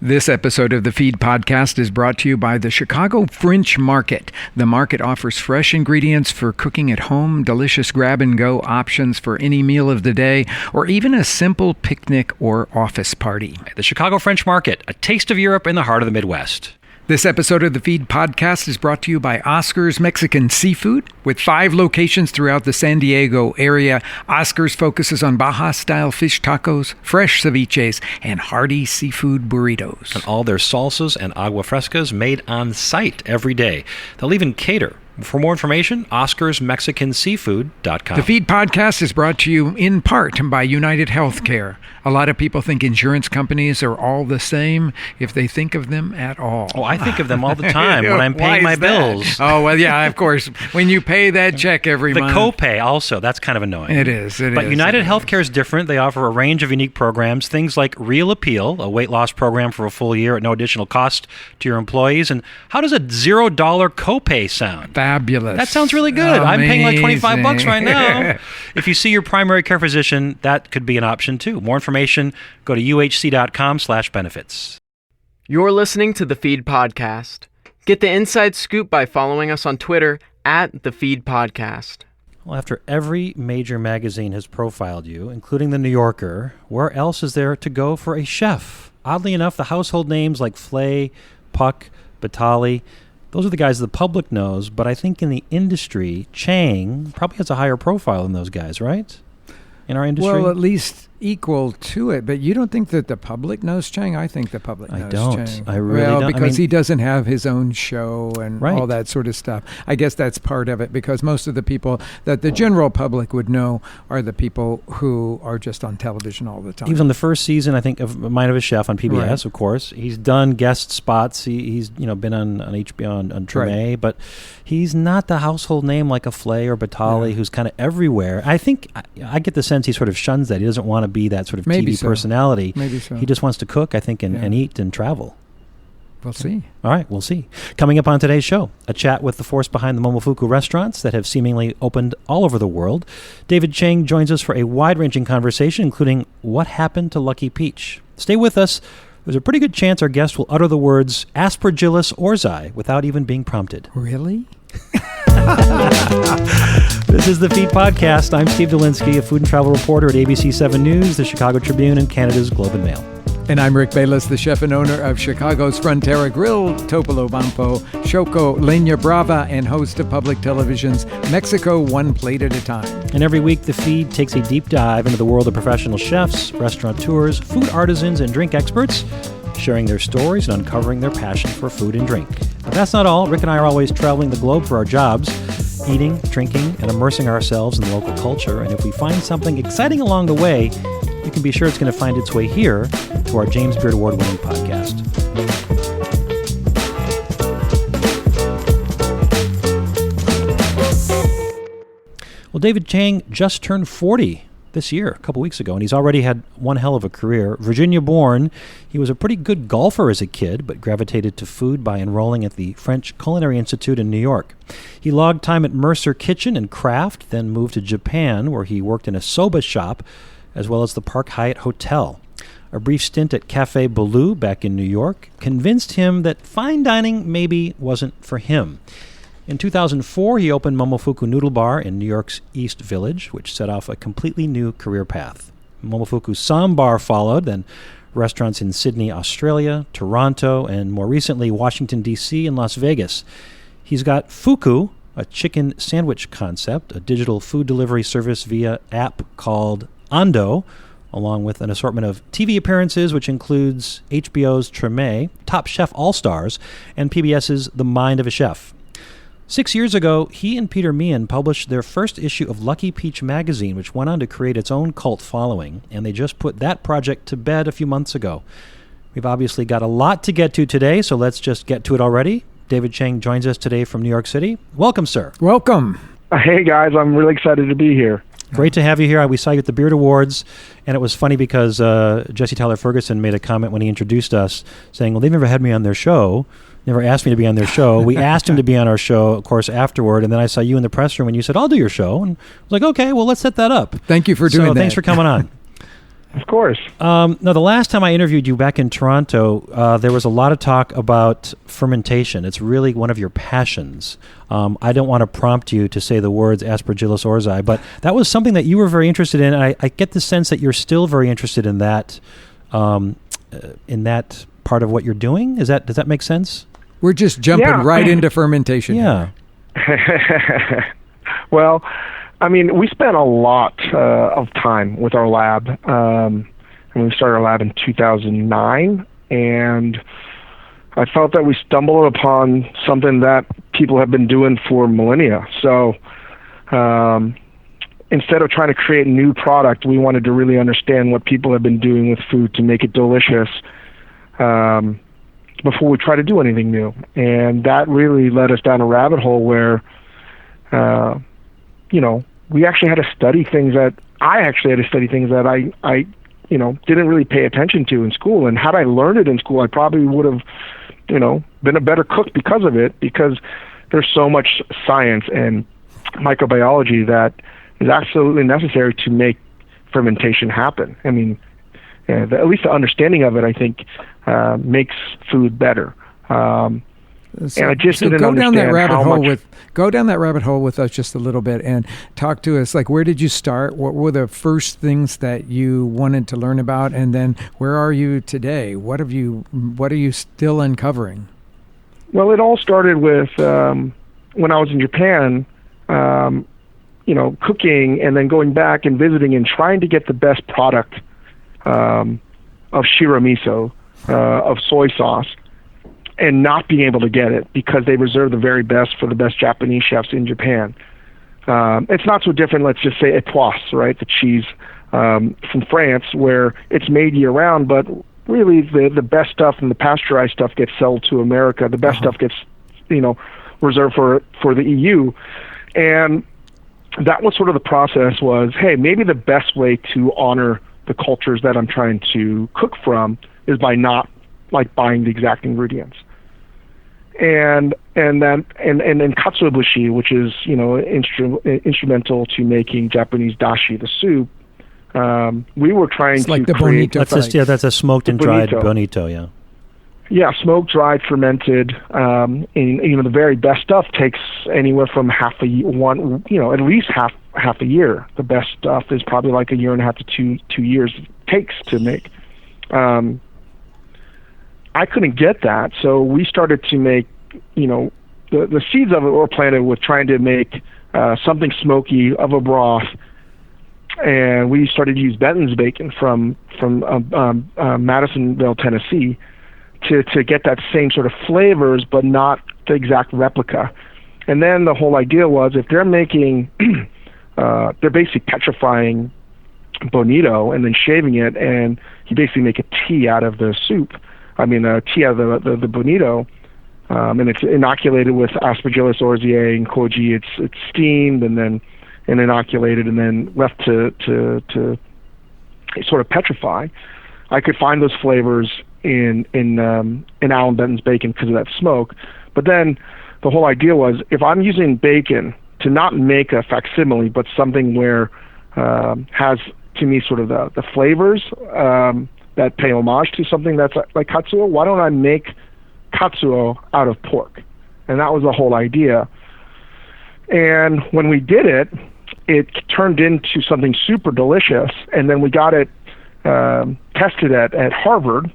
This episode of the Feed Podcast is brought to you by the Chicago French Market. The market offers fresh ingredients for cooking at home, delicious grab-and-go options for any meal of the day, or even a simple picnic or office party. The Chicago French Market, a taste of Europe in the heart of the Midwest. This episode of the Feed Podcast is brought to you by Oscar's Mexican Seafood. With 5 locations throughout the San Diego area, Oscar's focuses on Baja-style fish tacos, fresh ceviches, and hearty seafood burritos. And all their salsas and agua frescas made on site every day. They'll even cater. For more information, oscarsmexicanseafood.com. The Feed Podcast is brought to you in part by United Healthcare. A lot of people think insurance companies are all the same, if they think of them at all. Oh, I think of them all the time when I'm paying my bills. Oh, well, yeah, of course. When you pay that check every month. The copay also, that's kind of annoying. It is. But United Healthcare is different. They offer a range of unique programs, things like Real Appeal, a weight loss program for a full year at no additional cost to your employees. And how does a $0 copay sound? Fabulous. That sounds really good. Amazing. I'm paying like $25 right now. If you see your primary care physician, that could be an option too. More information, go to uhc.com/benefits. You're listening to The Feed Podcast. Get the inside scoop by following us on Twitter at The Feed Podcast. Well, after every major magazine has profiled you, including The New Yorker, where else is there to go for a chef? Oddly enough, the household names like Flay, Puck, Batali, those are the guys the public knows, but I think in the industry, Chang probably has a higher profile than those guys, right? In our industry? Well, at least equal to it. But you don't think that the public knows Chang? I think the public knows Chang. I really don't. Well, because he doesn't have his own show and Right. all that sort of stuff. I guess that's part of it, because most of the people that the general public would know are the people who are just on television all the time. He was on the first season, I think, of Mind of a Chef on PBS, Right. of course. He's done guest spots. He's been on HBO on Treme, Right. but he's not the household name like a Flay or Batali, who's kind of everywhere. I think I get the sense he sort of shuns that. He doesn't want to be that sort of Maybe TV so. personality. Maybe so. He just wants to cook, I think, and eat and travel. We'll see. All right, we'll see. Coming up on today's show, a chat with the force behind the Momofuku restaurants that have seemingly opened all over the world. David Chang joins us for a wide-ranging conversation, including what happened to Lucky Peach. Stay with us. There's a pretty good chance our guest will utter the words Aspergillus orzai without even being prompted. Really? This is the Feed Podcast. I'm Steve Dolinsky, a food and travel reporter at ABC 7 News, the Chicago Tribune, and Canada's Globe and Mail. And I'm Rick Bayless, the chef and owner of Chicago's Frontera Grill, Topolo Bampo, Choco Leña Brava, and host of public television's Mexico One Plate at a Time. And every week, the Feed takes a deep dive into the world of professional chefs, restaurateurs, food artisans, and drink experts, sharing their stories and uncovering their passion for food and drink. But that's not all. Rick and I are always traveling the globe for our jobs, eating, drinking, and immersing ourselves in the local culture. And if we find something exciting along the way, you can be sure it's going to find its way here to our James Beard Award-winning podcast. Well, David Chang just turned 40 this year, a couple weeks ago, and he's already had one hell of a career. Virginia-born, he was a pretty good golfer as a kid, but gravitated to food by enrolling at the French Culinary Institute in New York. He logged time at Mercer Kitchen and Craft, then moved to Japan, where he worked in a soba shop, as well as the Park Hyatt Hotel. A brief stint at Café Boulou back in New York convinced him that fine dining maybe wasn't for him. In 2004, he opened Momofuku Noodle Bar in New York's East Village, which set off a completely new career path. Momofuku Sambar followed, then restaurants in Sydney, Australia, Toronto, and more recently, Washington, D.C. and Las Vegas. He's got Fuku, a chicken sandwich concept, a digital food delivery service via app called Ando, along with an assortment of TV appearances, which includes HBO's Treme, Top Chef All-Stars, and PBS's The Mind of a Chef. 6 years ago, he and Peter Meehan published their first issue of Lucky Peach magazine, which went on to create its own cult following, and they just put that project to bed a few months ago. We've obviously got a lot to get to today, so let's just get to it already. David Chang joins us today from New York City. Welcome, sir. Welcome. Hey, guys. I'm really excited to be here. Great to have you here. We saw you at the Beard Awards, and it was funny because Jesse Tyler Ferguson made a comment when he introduced us saying, well, they've never had me on their show, never asked me to be on their show. We asked him to be on our show, of course, afterward, and then I saw you in the press room, and you said, I'll do your show. And I was like, okay, well, let's set that up. Thank you for doing that. So thanks for coming on. Of course. Now, the last time I interviewed you back in Toronto, there was a lot of talk about fermentation. It's really one of your passions. I don't want to prompt you to say the words Aspergillus oryzae, but that was something that you were very interested in. And I get the sense that you're still very interested in that part of what you're doing. Does that make sense? We're just jumping right into fermentation. Yeah. Well, I mean, we spent a lot of time with our lab. And we started our lab in 2009, and I felt that we stumbled upon something that people have been doing for millennia. So instead of trying to create a new product, we wanted to really understand what people have been doing with food to make it delicious before we try to do anything new. And that really led us down a rabbit hole where we actually had to study things that I didn't really pay attention to in school. And had I learned it in school, I probably would have, been a better cook because of it, because there's so much science and microbiology that is absolutely necessary to make fermentation happen. I mean, at least the understanding of it, I think, makes food better. And I just didn't go down that understand rabbit how hole much. go down that rabbit hole with us just a little bit and talk to us. Like, where did you start? What were the first things that you wanted to learn about, and then where are you today? What are you still uncovering? Well, it all started with when I was in Japan. Cooking and then going back and visiting and trying to get the best product of shiro miso, of soy sauce, and not being able to get it because they reserve the very best for the best Japanese chefs in Japan. It's not so different, let's just say époisse, right? The cheese from France, where it's made year-round, but really the best stuff and the pasteurized stuff gets sold to America. The best stuff gets, reserved for the EU. And that was sort of the process was, hey, maybe the best way to honor the cultures that I'm trying to cook from is by not buying the exact ingredients. And then katsuobushi, which is instrumental to making Japanese dashi, the soup. We were trying to like the create bonito. That's a smoked and dried bonito. Yeah. Yeah, smoked, dried, fermented. And the very best stuff takes anywhere from at least half a year. The best stuff is probably like a year and a half to two years it takes to make. I couldn't get that, so we started to make, the seeds of it were planted with trying to make something smoky of a broth, and we started to use Benton's bacon from Madisonville, Tennessee, to get that same sort of flavors, but not the exact replica. And then the whole idea was, if they're making, they're basically petrifying bonito and then shaving it, and you basically make a tea out of the soup. Tea out of the bonito, and it's inoculated with Aspergillus oryzae and koji. It's steamed and inoculated and then left to sort of petrify. I could find those flavors in Alan Benton's bacon because of that smoke. But then the whole idea was, if I'm using bacon to not make a facsimile, but something where has, to me, sort of the flavors that pay homage to something that's like katsuo, why don't I make katsuo out of pork? And that was the whole idea. And when we did it, it turned into something super delicious. And then we got it tested at Harvard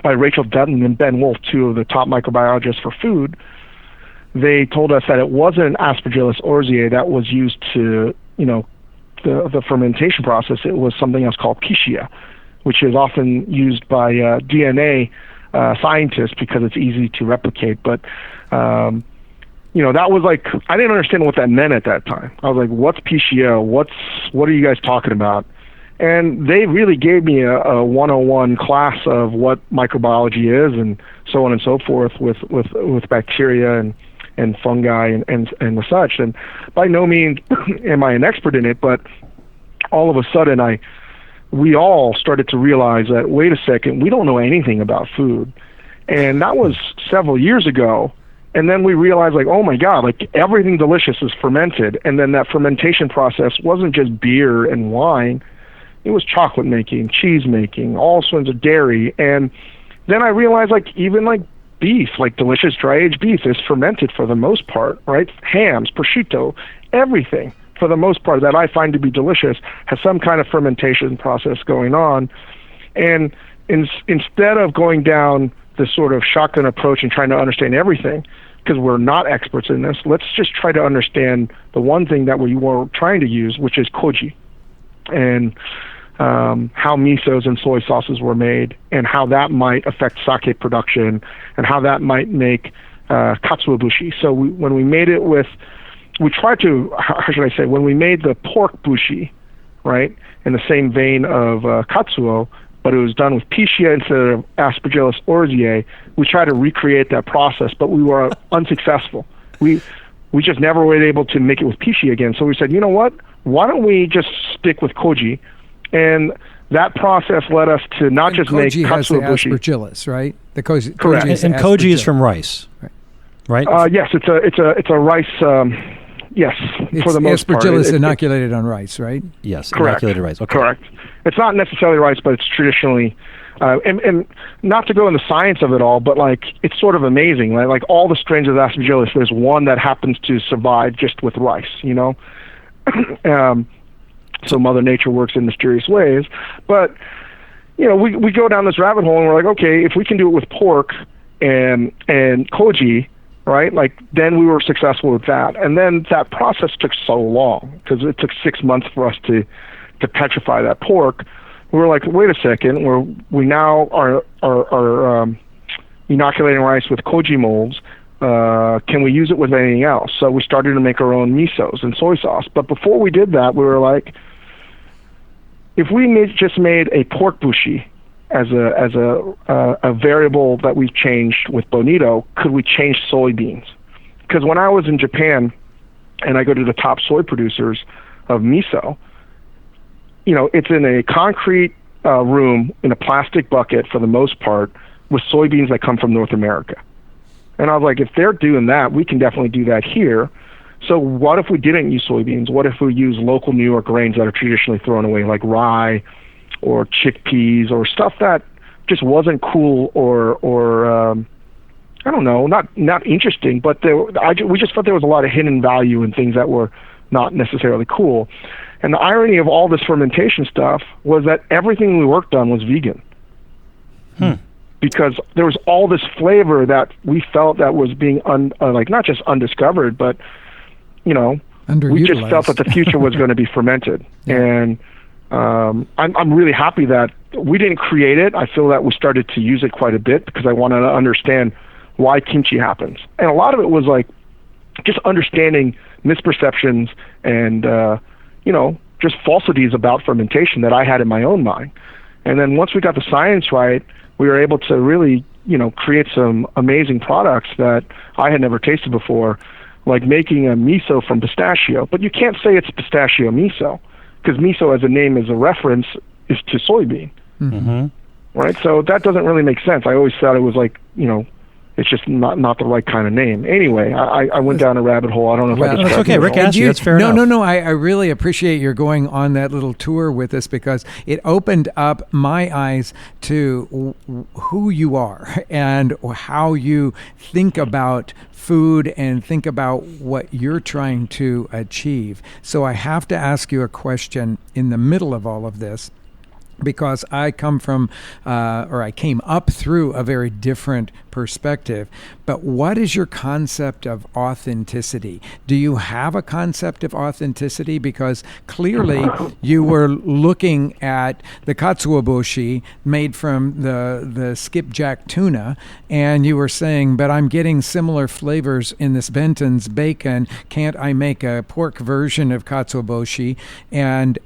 by Rachel Dutton and Ben Wolfe, two of the top microbiologists for food. They told us that it wasn't Aspergillus oryzae that was used to, the fermentation process. It was something else called Pichia, which is often used by DNA scientists because it's easy to replicate. But, that was like, I didn't understand what that meant at that time. I was like, what's Pichia? What are you guys talking about? And they really gave me a 101 class of what microbiology is and so on and so forth with bacteria and fungi and the such. And by no means am I an expert in it, but all of a sudden we all started to realize that, wait a second, we don't know anything about food. And that was several years ago. And then we realized, oh my God, everything delicious is fermented. And then that fermentation process wasn't just beer and wine. It was chocolate making, cheese making, all sorts of dairy. And then I realized, like, even like beef, like delicious dry aged beef is fermented for the most part, right? Hams, prosciutto, everything for the most part that I find to be delicious has some kind of fermentation process going on. And instead of going down this sort of shotgun approach and trying to understand everything, because we're not experts in this, let's just try to understand the one thing that we were trying to use, which is koji, and how misos and soy sauces were made, and how that might affect sake production, and how that might make katsuobushi. So when we made it with, we tried to, how should I say, when we made the pork bushi, right, in the same vein of katsuo, but it was done with Pichia instead of Aspergillus oryzae, we tried to recreate that process, but we were unsuccessful. We just never were able to make it with Pichia again. So we said, you know what? Why don't we just stick with koji? And that process led us to not just make katsuo bushi. Aspergillus, right? The koji, correct. Koji is and koji is from rice, right? Yes, it's a rice. Yes, it's for the most part. Aspergillus inoculated on rice, right? Yes, correct. inoculated rice. Okay. Correct. It's not necessarily rice, but it's traditionally, and not to go into the science of it all, but like it's sort of amazing. Right? Like all the strains of Aspergillus, there's one that happens to survive just with rice. You know, so Mother Nature works in mysterious ways. But you know, we go down this rabbit hole, and we're like, okay, if we can do it with pork and koji, right? Like then we were successful with that, and then that process took so long because it took 6 months for us to petrify that pork. We were like, wait a second, we now are inoculating rice with koji molds. Can we use it with anything else? So we started to make our own misos and soy sauce. But before we did that, we were like, if we just made a pork bushi as a variable that we've changed with bonito, could we change soybeans? Because when I was in Japan and I go to the top soy producers of miso, you know, it's in a concrete room in a plastic bucket for the most part with soybeans that come from North America. And I was like, if they're doing that, we can definitely do that here. So what if we didn't use soybeans? What if we use local New York grains that are traditionally thrown away, like rye or chickpeas or stuff that just wasn't cool or I don't know, not interesting, but we just thought there was a lot of hidden value in things that were not necessarily cool. And the irony of all this fermentation stuff was that everything we worked on was vegan. Because there was all this flavor that we felt that was being like not just undiscovered, but you know, we just felt that the future was going to be fermented. Yeah. And I'm really happy that we didn't create it. I feel that we started to use it quite a bit because I wanted to understand why kimchi happens. And a lot of it was like just understanding misperceptions and you know, just falsities about fermentation that I had in my own mind. And then once we got the science right, we were able to really, you know, create some amazing products that I had never tasted before, like making a miso from pistachio. But you can't say it's pistachio miso, because miso as a name, as a reference, is to soybean. Mm-hmm. Right? So that doesn't really make sense. I always thought it was like, you know, it's just not the right kind of name. Anyway, I went down a rabbit hole. I don't know if I that's okay. Rick asked you. That's fair enough. No. I really appreciate your going on that little tour with us because it opened up my eyes to who you are and how you think about food and think about what you're trying to achieve. So I have to ask you a question in the middle of all of this, because I come from, or I came up through a very different perspective. But what is your concept of authenticity? Do you have a concept of authenticity? Because clearly you were looking at the katsuobushi made from the skipjack tuna, and you were saying, but I'm getting similar flavors in this Benton's bacon. Can't I make a pork version of katsuobushi? And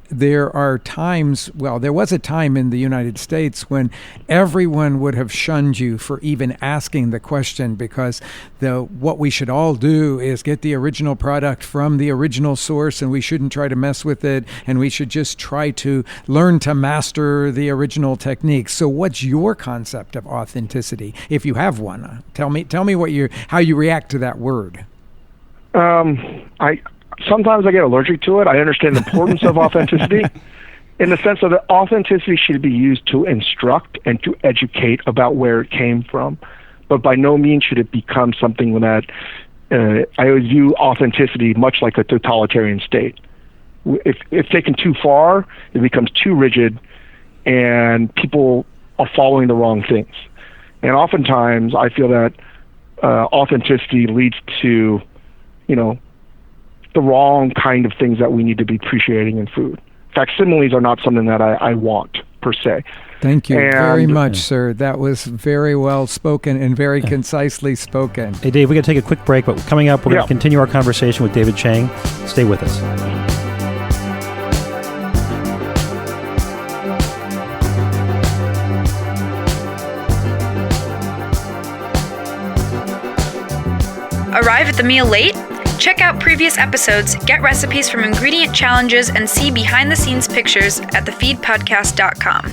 there are times, well, there was a time in the United States when everyone would have shunned you for even asking the question, because what we should all do is get the original product from the original source, and we shouldn't try to mess with it, and we should just try to learn to master the original techniques. So what's your concept of authenticity, if you have one? Tell me how you react to that word. Sometimes I get allergic to it. I understand the importance of authenticity, in the sense of that authenticity should be used to instruct and to educate about where it came from, but by no means should it become something that I always view authenticity much like a totalitarian state. If taken too far, it becomes too rigid, and people are following the wrong things. And oftentimes, I feel that authenticity leads to, the wrong kind of things that we need to be appreciating in food. Facsimiles are not something that I want, per se. Thank you very much, sir. That was very well spoken and very concisely spoken. Hey, Dave, we got to take a quick break, but coming up, we're going to continue our conversation with David Chang. Stay with us. Arrive at the meal late? Check out previous episodes, get recipes from ingredient challenges, and see behind-the-scenes pictures at thefeedpodcast.com.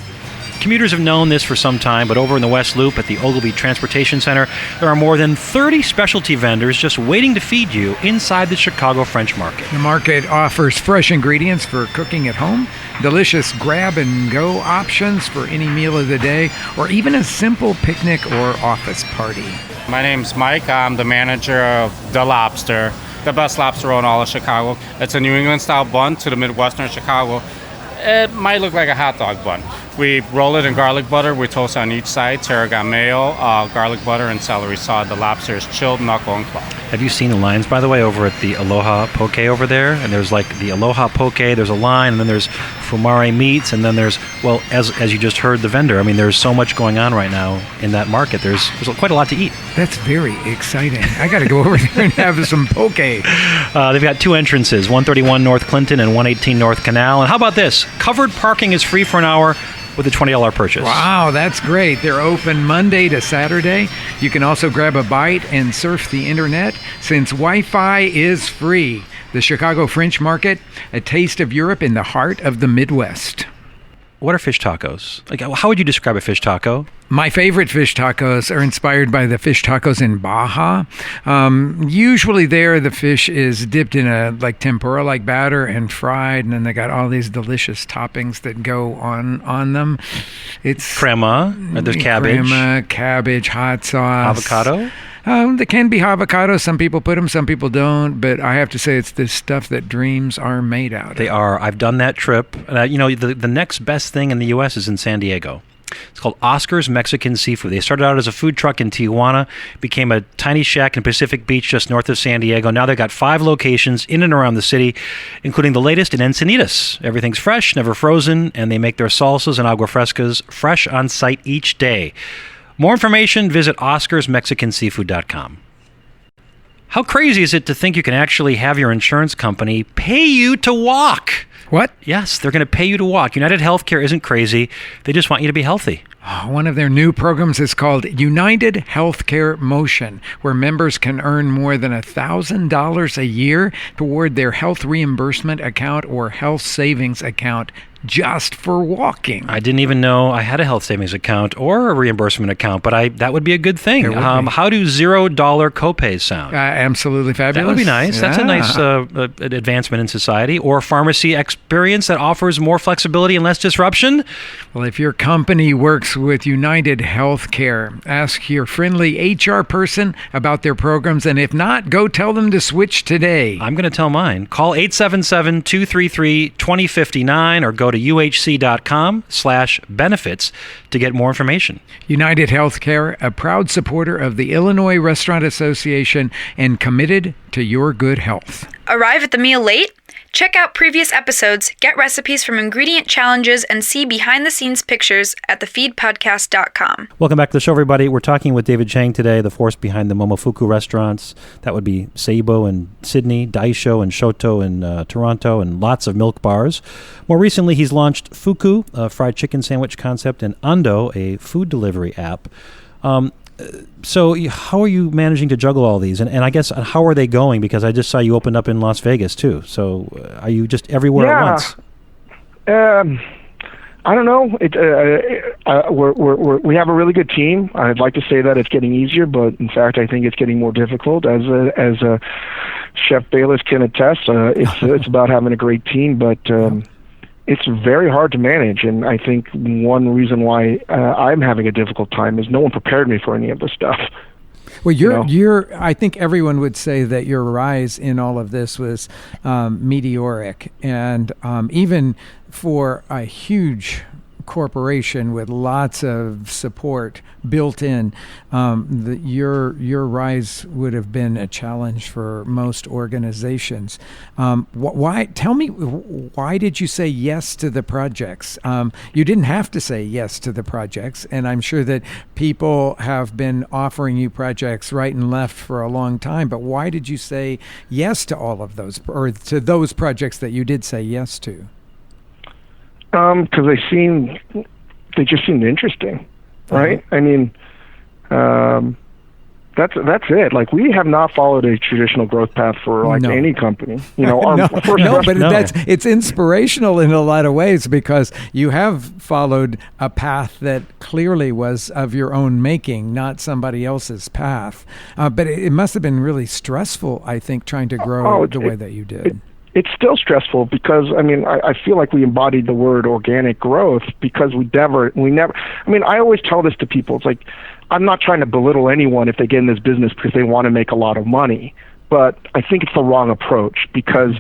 Commuters have known this for some time, but over in the West Loop at the Ogilvy Transportation Center, there are more than 30 specialty vendors just waiting to feed you inside the Chicago French Market. The market offers fresh ingredients for cooking at home, delicious grab-and-go options for any meal of the day, or even a simple picnic or office party. My name's Mike. I'm the manager of The Lobster, the best lobster roll in all of Chicago. It's a New England-style bun to the Midwestern Chicago. It might look like a hot dog bun. We roll it in garlic butter. We toast on each side, tarragon mayo, garlic butter, and celery salt. The lobster is chilled, knuckle, and claw. Have you seen the lines, by the way, over at the Aloha Poke over there? And there's like the Aloha Poke, there's a line, and then there's Fumare Meats, and then there's, well, as you just heard the vendor, I mean, there's so much going on right now in that market. There's quite a lot to eat. That's very exciting. I got to go over there and have some poke. They've got two entrances, 131 North Clinton and 118 North Canal. And how about this? Covered parking is free for an hour with a $20 purchase. Wow, that's great. They're open Monday to Saturday. You can also grab a bite and surf the internet since Wi-Fi is free. The Chicago French Market, a taste of Europe in the heart of the Midwest. What are fish tacos? Like, how would you describe a fish taco? My favorite fish tacos are inspired by the fish tacos in Baja. Usually there, the fish is dipped in a tempura-like batter and fried, and then they got all these delicious toppings that go on them. It's crema. There's cabbage. Crema, cabbage, hot sauce. Avocado? There can be avocado. Some people put them, some people don't. But I have to say, it's the stuff that dreams are made out of. They are. I've done that trip. The next best thing in the U.S. is in San Diego. It's called Oscar's Mexican Seafood. They started out as a food truck in Tijuana, became a tiny shack in Pacific Beach just north of San Diego. Now they've got 5 locations in and around the city, including the latest in Encinitas. Everything's fresh, never frozen, and they make their salsas and agua frescas fresh on site each day. More information, visit oscarsmexicanseafood.com. How crazy is it to think you can actually have your insurance company pay you to walk? What? Yes, they're going to pay you to walk. United Healthcare isn't crazy. They just want you to be healthy. One of their new programs is called United Healthcare Motion, where members can earn more than $1,000 a year toward their health reimbursement account or health savings account just for walking. I didn't even know I had a health savings account or a reimbursement account, but that would be a good thing. How do $0 copays sound? Absolutely fabulous. That would be nice. Yeah. That's a nice advancement in society. Or pharmacy experience that offers more flexibility and less disruption. Well, if your company works with United Healthcare, ask your friendly HR person about their programs, and if not, go tell them to switch today. I'm going to tell mine. Call 877-233-2059 or go to uhc.com/benefits to get more information. United Healthcare, a proud supporter of the Illinois Restaurant Association and committed to your good health. Arrive at the meal late? Check out previous episodes, get recipes from ingredient challenges, and see behind-the-scenes pictures at thefeedpodcast.com. Welcome back to the show, everybody. We're talking with David Chang today, the force behind the Momofuku restaurants. That would be Seibo in Sydney, Daisho and Shoto in Toronto, and lots of milk bars. More recently, he's launched Fuku, a fried chicken sandwich concept, and Ando, a food delivery app. So how are you managing to juggle all these? And I guess how are they going? Because I just saw you opened up in Las Vegas, too. So are you just everywhere at once? I don't know. We have a really good team. I'd like to say that it's getting easier, but in fact, I think it's getting more difficult. As Chef Bayless can attest, it's about having a great team, but it's very hard to manage. And I think one reason why I'm having a difficult time is no one prepared me for any of this stuff. Well, you're. I think everyone would say that your rise in all of this was meteoric, and even for a huge corporation with lots of support built in, your rise would have been a challenge for most organizations. Why? Tell me, why did you say yes to the projects? You didn't have to say yes to the projects, and I'm sure that people have been offering you projects right and left for a long time. But why did you say yes to all of those, or to those projects that you did say yes to? Because they just seemed interesting, right? I mean, that's it. Like, we have not followed a traditional growth path for any company. It's inspirational in a lot of ways, because you have followed a path that clearly was of your own making, not somebody else's path. But it must have been really stressful, I think, trying to grow the way that you did. It's still stressful because, I mean, I feel like we embodied the word organic growth because we never, I mean, I always tell this to people. It's like, I'm not trying to belittle anyone if they get in this business because they want to make a lot of money, but I think it's the wrong approach, because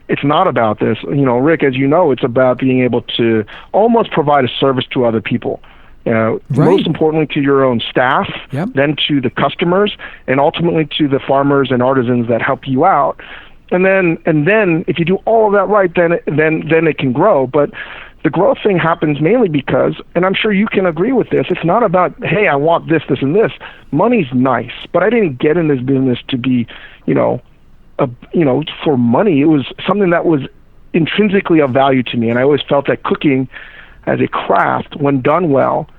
it's not about this. You know, Rick, as you know, it's about being able to almost provide a service to other people. Most importantly to your own staff, then to the customers, and ultimately to the farmers and artisans that help you out. And then if you do all of that right, then it can grow. But the growth thing happens mainly because, and I'm sure you can agree with this, it's not about, hey, I want this, this, and this. Money's nice, but I didn't get in this business to be, for money. It was something that was intrinsically of value to me, and I always felt that cooking as a craft, when done well,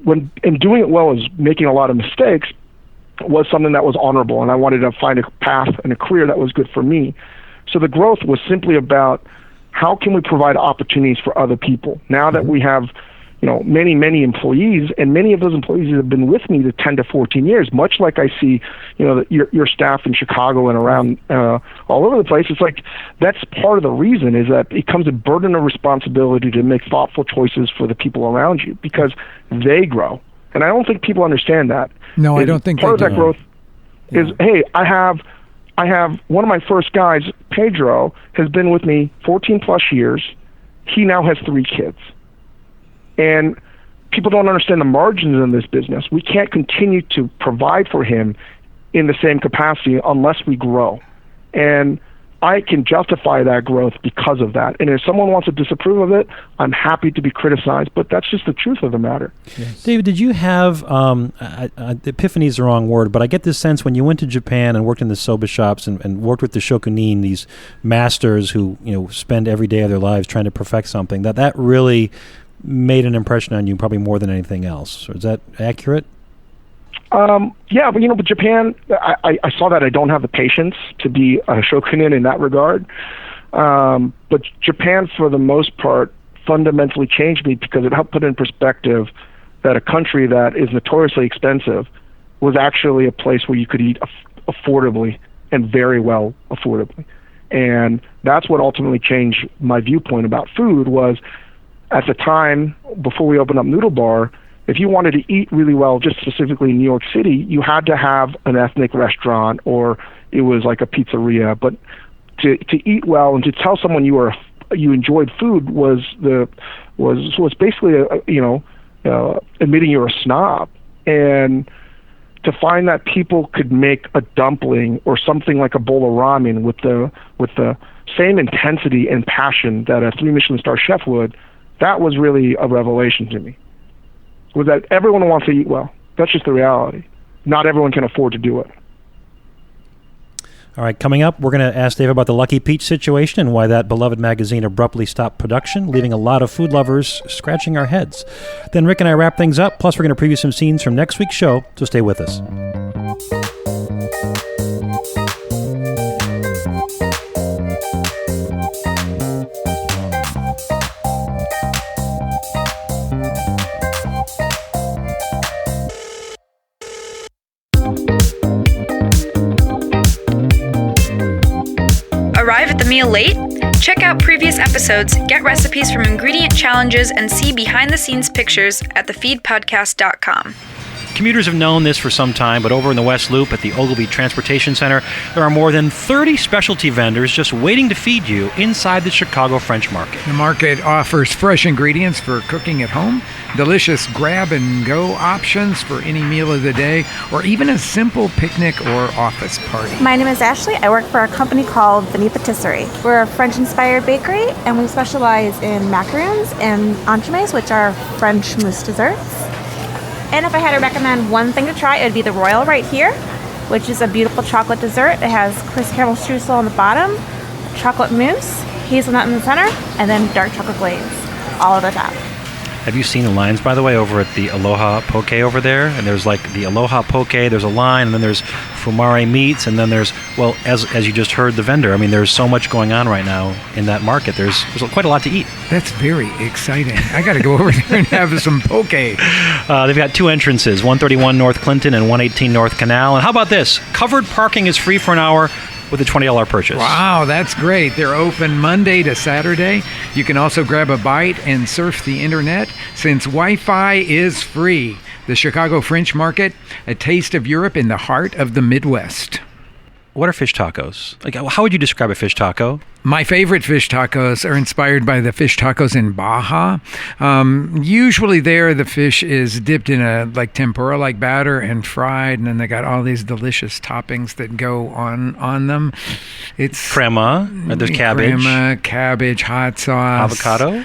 and doing it well is making a lot of mistakes, was something that was honorable, and I wanted to find a path and a career that was good for me. So the growth was simply about how can we provide opportunities for other people. Now that we have, many, many employees, and many of those employees have been with me to 10 to 14 years, much like I see, your staff in Chicago and around all over the place. It's like, that's part of the reason, is that it becomes a burden of responsibility to make thoughtful choices for the people around you, because they grow. And I don't think people understand that. No, I don't think part of they that do. growth is, hey, I have one of my first guys, Pedro, has been with me 14 plus years. He now has 3 kids. And people don't understand the margins in this business. We can't continue to provide for him in the same capacity unless we grow. And I can justify that growth because of that. And if someone wants to disapprove of it, I'm happy to be criticized, but that's just the truth of the matter. Yes. David, did you have, epiphany is the wrong word, but I get this sense when you went to Japan and worked in the soba shops and worked with the shokunin, these masters who, spend every day of their lives trying to perfect something, that really made an impression on you probably more than anything else. Is that accurate? Yeah, but Japan, I saw that I don't have the patience to be a shokunin in that regard. But Japan, for the most part, fundamentally changed me because it helped put in perspective that a country that is notoriously expensive was actually a place where you could eat affordably and very well affordably. And that's what ultimately changed my viewpoint about food. Was at the time, before we opened up Noodle Bar, if you wanted to eat really well, just specifically in New York City, you had to have an ethnic restaurant, or it was like a pizzeria. But to eat well and to tell someone you enjoyed food was basically admitting you're a snob. And to find that people could make a dumpling or something like a bowl of ramen with the same intensity and passion that a 3 Michelin star chef would, that was really a revelation to me. Was that everyone wants to eat well. That's just the reality. Not everyone can afford to do it. All right, coming up, we're going to ask Dave about the Lucky Peach situation and why that beloved magazine abruptly stopped production, leaving a lot of food lovers scratching our heads. Then Rick and I wrap things up, plus we're going to preview some scenes from next week's show, so stay with us. Arrive at the meal late? Check out previous episodes, get recipes from ingredient challenges, and see behind-the-scenes pictures at thefeedpodcast.com. Commuters have known this for some time, but over in the West Loop at the Ogilvy Transportation Center, there are more than 30 specialty vendors just waiting to feed you inside the Chicago French Market. The market offers fresh ingredients for cooking at home, delicious grab-and-go options for any meal of the day, or even a simple picnic or office party. My name is Ashley. I work for a company called Vinny Patisserie. We're a French-inspired bakery, and we specialize in macaroons and entremets, which are French mousse desserts. And if I had to recommend one thing to try, it would be the Royal right here, which is a beautiful chocolate dessert. It has crisp caramel streusel on the bottom, chocolate mousse, hazelnut in the center, and then dark chocolate glaze all at the top. Have you seen the lines, by the way, over at the Aloha Poke over there? And there's like the Aloha Poke, there's a line, and then there's Fumare Meats, and then there's, well, as you just heard the vendor, I mean, there's so much going on right now in that market. There's quite a lot to eat. That's very exciting. I got to go over there and have some poke. They've got two entrances, 131 North Clinton and 118 North Canal. And how about this? Covered parking is free for an hour with a $20 purchase. Wow, that's great. They're open Monday to Saturday. You can also grab a bite and surf the internet since Wi-Fi is free. The Chicago French Market, a taste of Europe in the heart of the Midwest. What are fish tacos? Like, how would you describe a fish taco? My favorite fish tacos are inspired by the fish tacos in Baja. Usually there, the fish is dipped in a like tempura-like batter and fried, and then they got all these delicious toppings that go on them. It's crema. There's cabbage. Crema, cabbage, hot sauce. Avocado?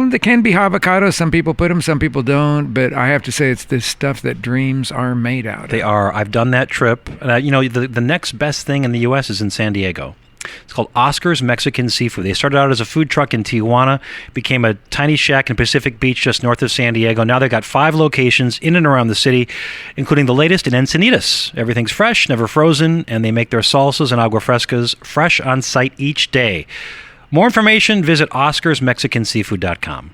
They can be avocado. Some people put them, some people don't. But I have to say, it's this stuff that dreams are made out of. They are. I've done that trip. The next best thing in the U.S. is in San Diego. It's called Oscar's Mexican Seafood. They started out as a food truck in Tijuana, became a tiny shack in Pacific Beach just north of San Diego. Now they've got 5 locations in and around the city, including the latest in Encinitas. Everything's fresh, never frozen, and they make their salsas and agua frescas fresh on site each day. More information, visit oscarsmexicanseafood.com.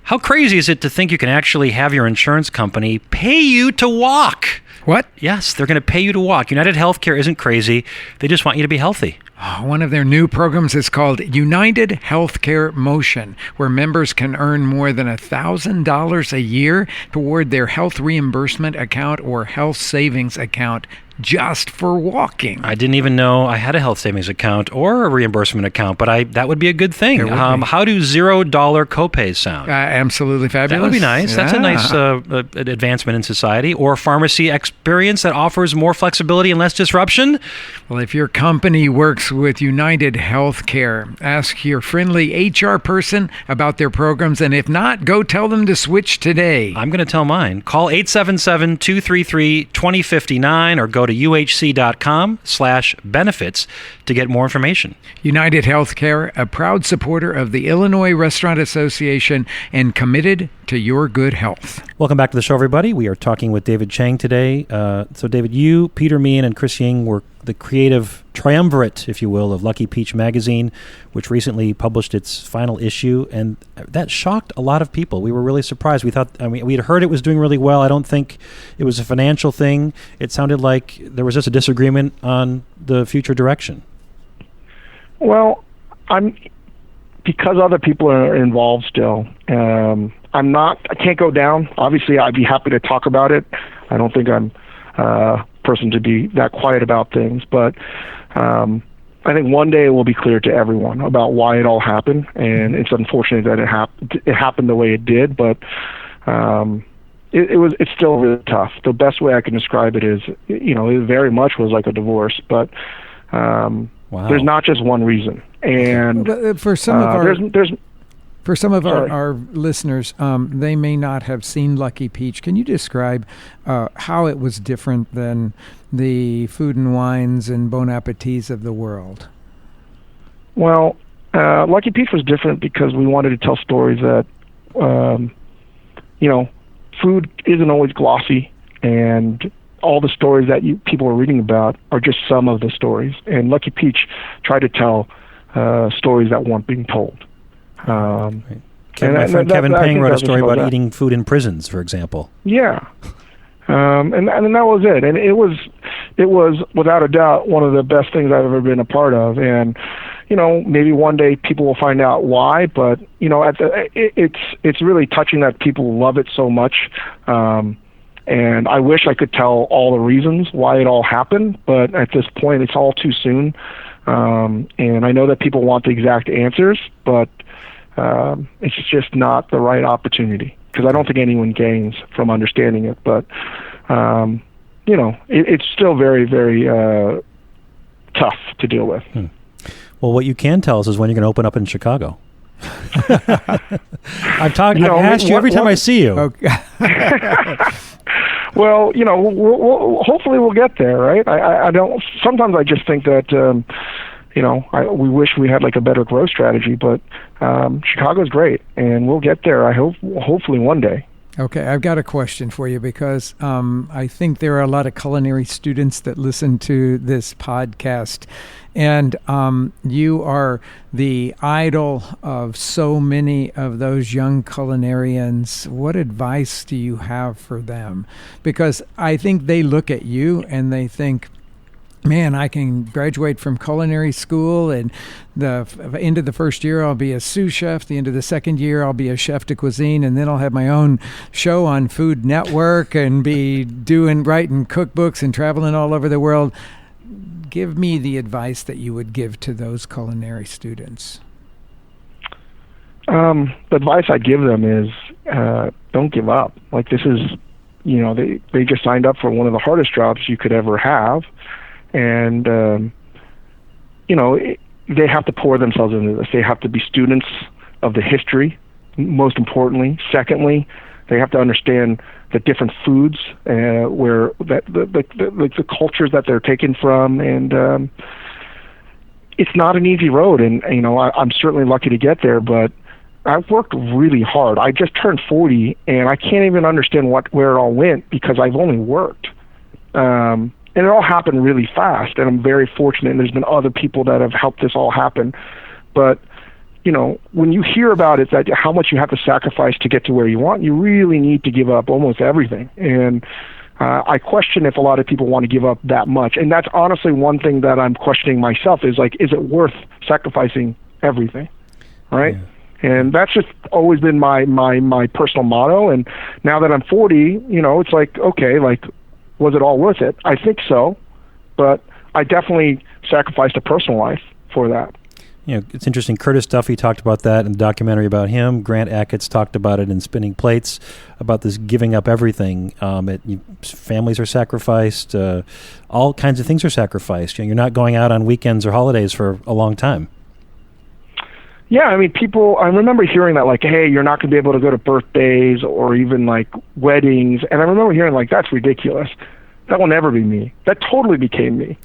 How crazy is it to think you can actually have your insurance company pay you to walk? What? Yes, they're going to pay you to walk. United Healthcare isn't crazy. They just want you to be healthy. One of their new programs is called United Healthcare Motion, where members can earn more than $1,000 a year toward their health reimbursement account or health savings account just for walking. I didn't even know I had a health savings account or a reimbursement account, but that would be a good thing. How do $0 copays sound? Absolutely fabulous. That would be nice. Yeah. That's a nice advancement in society. Or pharmacy experience that offers more flexibility and less disruption. Well, if your company works with United Healthcare, ask your friendly HR person about their programs, and if not, go tell them to switch today. I'm going to tell mine. Call 877-233-2059 or go to uhc.com/benefits to get more information. United Healthcare, a proud supporter of the Illinois Restaurant Association and committed to your good health. Welcome back to the show, everybody. We are talking with David Chang today. So, David, you, Peter Meehan, and Chris Ying were the creative triumvirate, if you will, of Lucky Peach magazine, which recently published its final issue, and that shocked a lot of people. We were really surprised. We had heard it was doing really well. I don't think it was a financial thing. It sounded like there was just a disagreement on the future direction. Well, because other people are involved still. I can't go down. Obviously, I'd be happy to talk about it. I don't think I'm person to be that quiet about things, but I think one day it will be clear to everyone about why it all happened, and it's unfortunate that it happened the way it did, but it's still really tough. The best way I can describe it is, it very much was like a divorce, but there's not just one reason. And for some of our there's For some of our listeners, they may not have seen Lucky Peach. Can you describe how it was different than the Food and Wines and Bon Appetits of the world? Well, Lucky Peach was different because we wanted to tell stories that, food isn't always glossy, and all the stories that people are reading about are just some of the stories. And Lucky Peach tried to tell stories that weren't being told. My friend Kevin Pang wrote a story about eating food in prisons, for example. Yeah, and that was it. And it was without a doubt one of the best things I've ever been a part of. And maybe one day people will find out why, but it's really touching that people love it so much. And I wish I could tell all the reasons why it all happened, but at this point it's all too soon. And I know that people want the exact answers, but it's just not the right opportunity, because I don't think anyone gains from understanding it. But it's still very, very tough to deal with. Well, what you can tell us is when you're going to open up in Chicago. I've asked you every time I see you. Okay. Well, we'll hopefully we'll get there, right? I don't. Sometimes I just think that we wish we had like a better growth strategy, but Chicago's great, and we'll get there. I hope, hopefully one day. Okay, I've got a question for you, because I think there are a lot of culinary students that listen to this podcast, and you are the idol of so many of those young culinarians. What advice do you have for them? Because I think they look at you and they think, man, I can graduate from culinary school, and the end of the first year I'll be a sous chef. The end of the second year I'll be a chef de cuisine, and then I'll have my own show on Food Network and be writing cookbooks and traveling all over the world. Give me the advice that you would give to those culinary students. The advice I give them is don't give up. Like, this is, they just signed up for one of the hardest jobs you could ever have. And, they have to pour themselves into this. They have to be students of the history, most importantly. Secondly, they have to understand the different foods, where the cultures that they're taken from. And it's not an easy road. And, I'm certainly lucky to get there, but I've worked really hard. I just turned 40, and I can't even understand where it all went, because I've only worked. And it all happened really fast, and I'm very fortunate, and there's been other people that have helped this all happen. But, when you hear about it, that how much you have to sacrifice to get to where you want, you really need to give up almost everything. And I question if a lot of people want to give up that much. And that's honestly one thing that I'm questioning myself, is like, is it worth sacrificing everything, right? Yeah. And that's just always been my personal motto. And now that I'm 40, it's like, okay, like, was it all worth it? I think so, but I definitely sacrificed a personal life for that. It's interesting. Curtis Duffy talked about that in the documentary about him. Grant Achatz talked about it in Spinning Plates, about this giving up everything. Families are sacrificed. All kinds of things are sacrificed. You're not going out on weekends or holidays for a long time. Yeah, I mean, I remember hearing that, like, hey, you're not going to be able to go to birthdays or even, like, weddings. And I remember hearing, like, that's ridiculous. That will never be me. That totally became me.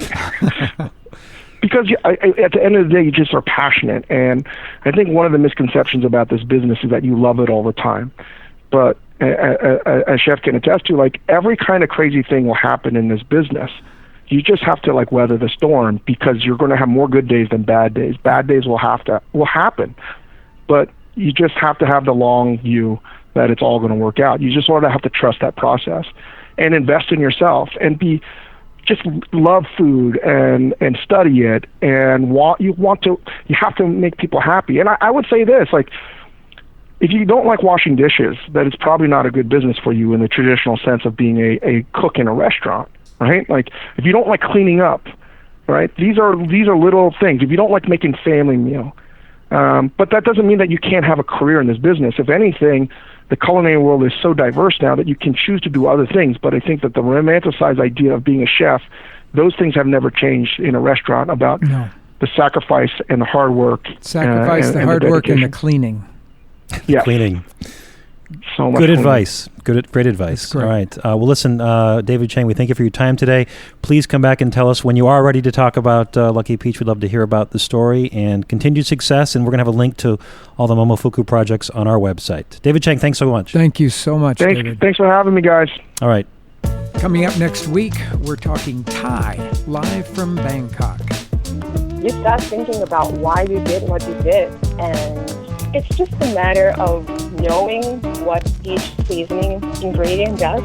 Because at the end of the day, you just are passionate. And I think one of the misconceptions about this business is that you love it all the time. But as Chef can attest to, like, every kind of crazy thing will happen in this business. You just have to, like, weather the storm, because you're going to have more good days than bad days. Bad days will happen, but you just have to have the long view that it's all going to work out. You just sort of have to trust that process and invest in yourself, and just love food and study it, and you have to make people happy. And I would say this, like, if you don't like washing dishes, that it's probably not a good business for you in the traditional sense of being a cook in a restaurant. Right? Like, if you don't like cleaning up, right? These are little things. If you don't like making family meal, but that doesn't mean that you can't have a career in this business. If anything, the culinary world is so diverse now that you can choose to do other things. But I think that the romanticized idea of being a chef, those things have never changed in a restaurant, about the sacrifice and the hard work. Sacrifice, the hard work, and the cleaning. Yeah. Cleaning. So much good advice. Great advice. All right. Well, listen, David Chang, we thank you for your time today. Please come back and tell us when you are ready to talk about Lucky Peach. We'd love to hear about the story and continued success. And we're going to have a link to all the Momofuku projects on our website. David Chang, thanks so much. Thank you so much, David. Thanks for having me, guys. All right. Coming up next week, we're talking Thai, live from Bangkok. You start thinking about why you did what you did, and it's just a matter of knowing what each seasoning ingredient does.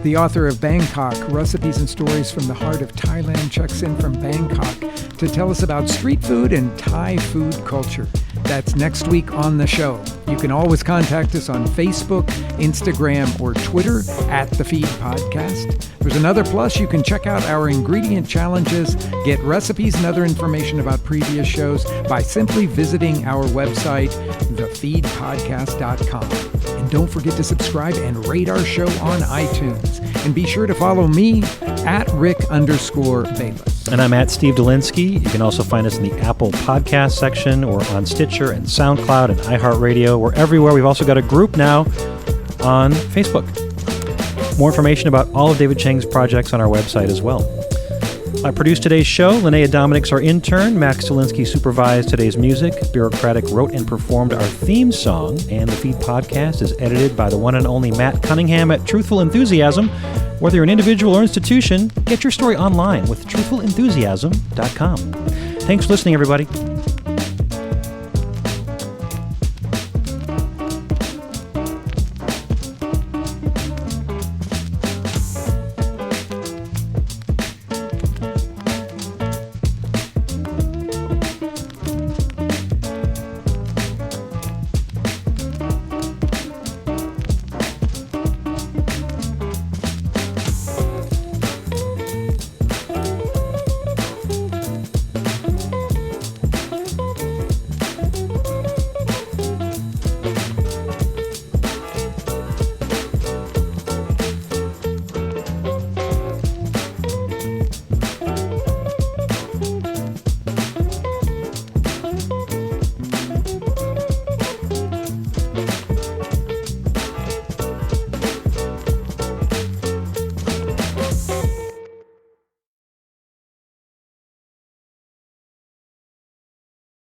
The author of Bangkok, Recipes and Stories from the Heart of Thailand, checks in from Bangkok to tell us about street food and Thai food culture. That's next week on the show. You can always contact us on Facebook, Instagram, or Twitter at The Feed Podcast. There's another plus. You can check out our ingredient challenges, get recipes and other information about previous shows by simply visiting our website, thefeedpodcast.com. And don't forget to subscribe and rate our show on iTunes. And be sure to follow me at Rick_Bayless. And I'm at Steve Dolinsky. You can also find us in the Apple Podcast section or on Stitcher and SoundCloud and iHeartRadio. We're everywhere. We've also got a group now on Facebook. More information about all of David Chang's projects on our website as well. I produced today's show. Linnea Dominic's our intern. Max Dolinsky supervised today's music. Bureaucratic wrote and performed our theme song. And the Feed Podcast is edited by the one and only Matt Cunningham at Truthful Enthusiasm. Whether you're an individual or institution, get your story online with truthfulenthusiasm.com. Thanks for listening, everybody.